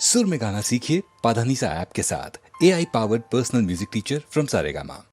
सुर में गाना सीखिए पाधानीसा ऐप के साथ। AI powered personal music teacher from Saregama.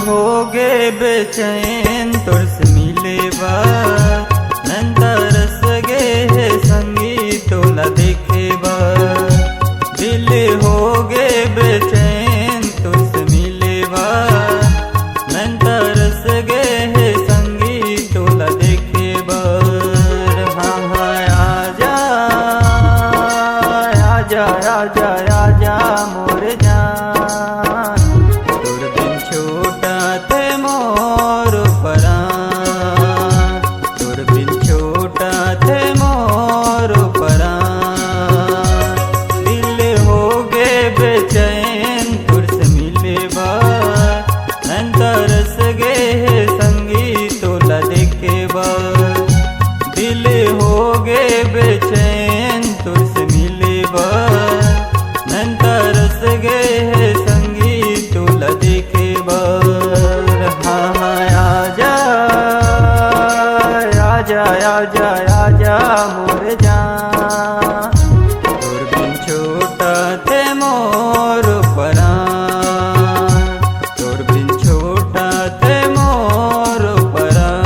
होगे बेचैन तोर से मिले बा तरस गे है संगी तोला देखे बा। दिल होगे बेचैन तोर से मिले बा तरस गे है संगी तोला देखे बा। हाँ हाँ आजा आजा आजा आजा मोर जान, तोर बिन छोटा थे मोर परान, तोर बिन छोटा थे मोर परान। दिल होगे बेचैन तोर से मिले बा तरस गे है संगी तोला देखे बा। दिल होगे बेचैन तोर से मिले बा तरस गे है संगी तोला देखे बा। हाँ हाँ आजा आजा आजा आजा मोर जान, तोर बिन छोटा थे मोर परान, तोर बिन छोटा थे मोर परान।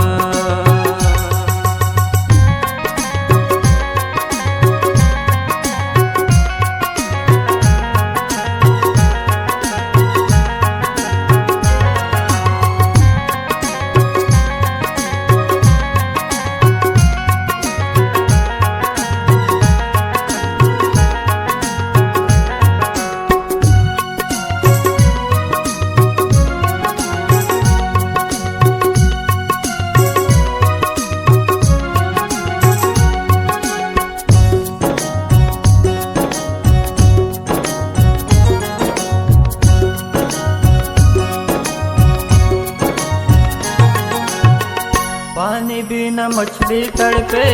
पानी बिना मछली तड़पे,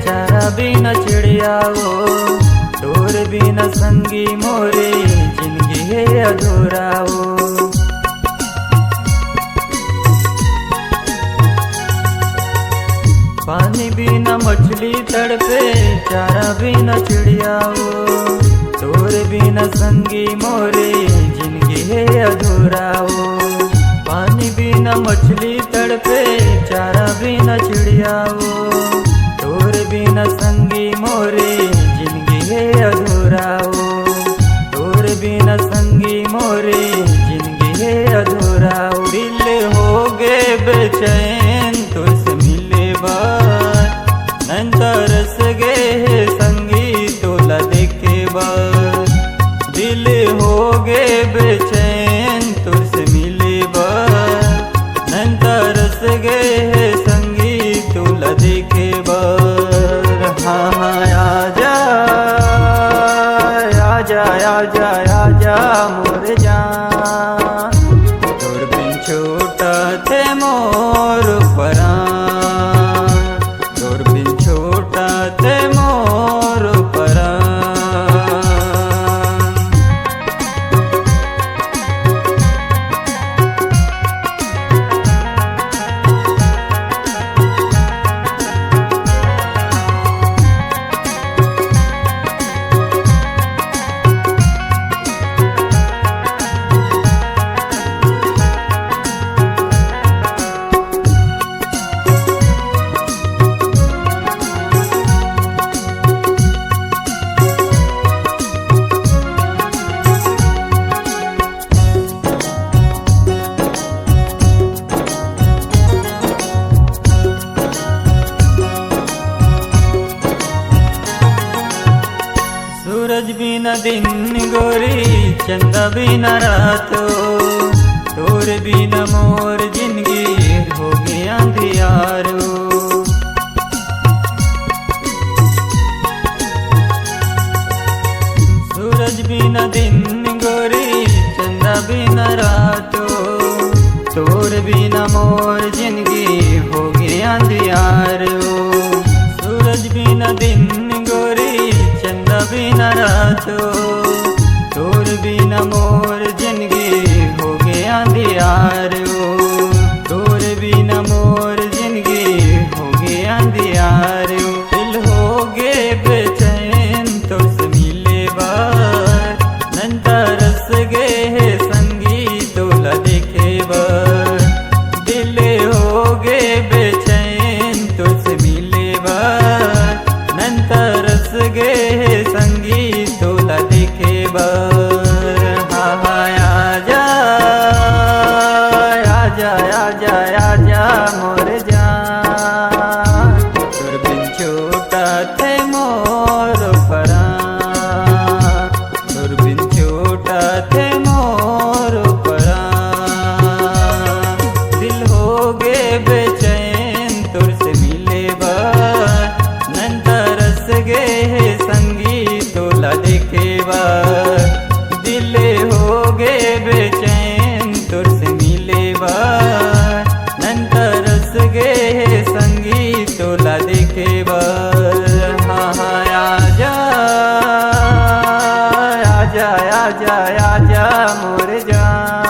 चारा बिना चिड़िया वो, तोर बिना संगी मोरे जिंदगी है अधूरा वो। पानी बिना मछली तड़पे, चारा बिना चिड़िया वो, तोर बिना संगी मोरे जिंदगी है अधूरा वो। पानी बिना मछली तड़पे, चारा बिना चिड़िया वो, तोर बिना संगी मोरे जिंदगी है अधूरा वो, तोर बिना संगी मोरे जिंदगी है अधूरा वो। दिल होगे बेचैन तोर से मिले बा तरस गे है संगी तोला देखे बा। दिल होगे बेचैन तोर से मिले बा तरस गे है संगी तोला देखे बा। हाँ हाँ आजा आजा आजा आजा मोर जान, तोर बिन छोटा थे मोर परान, तोर बिन छोटा थे मोर परान। चंदा बिना रातो तोर बिना मोर जिंदगी हो गया अंधियारो। सूरज बिना दिन गोरी चंदा बिना रातो तोर बिना मोर जिंदगी हो गया अंधियारो। सूरज बिना दिन गोरी चंदा बिना रातो तोर बिना मोर जिंदगी हो गया अंधियारो। तोर बिना मोर जिंदगी हो गया अंधियारो। दिल हो गे बेचैन तुझसे मिले बार नंता रस गे संगी तोला देखे बार। दिल हो गे बेचैन तुझसे मिले बार नंता रस गे संगी तोला देखे बार। हा हा आजा आजा आजा आजा मोर जान तोर बिन छोटा थे मोर परान। तोर बिन छोटा थे मोर परान। दिल हो गे बेचैन तुर से मिले बार नंता रस गे संगी तोला देखे बार। दिल हो गे बेचैन तुर से मिले बार नंता रस गे संगी तोला देखे बार। हाँ हाँ आजा आजा आजा आजा मोर जान।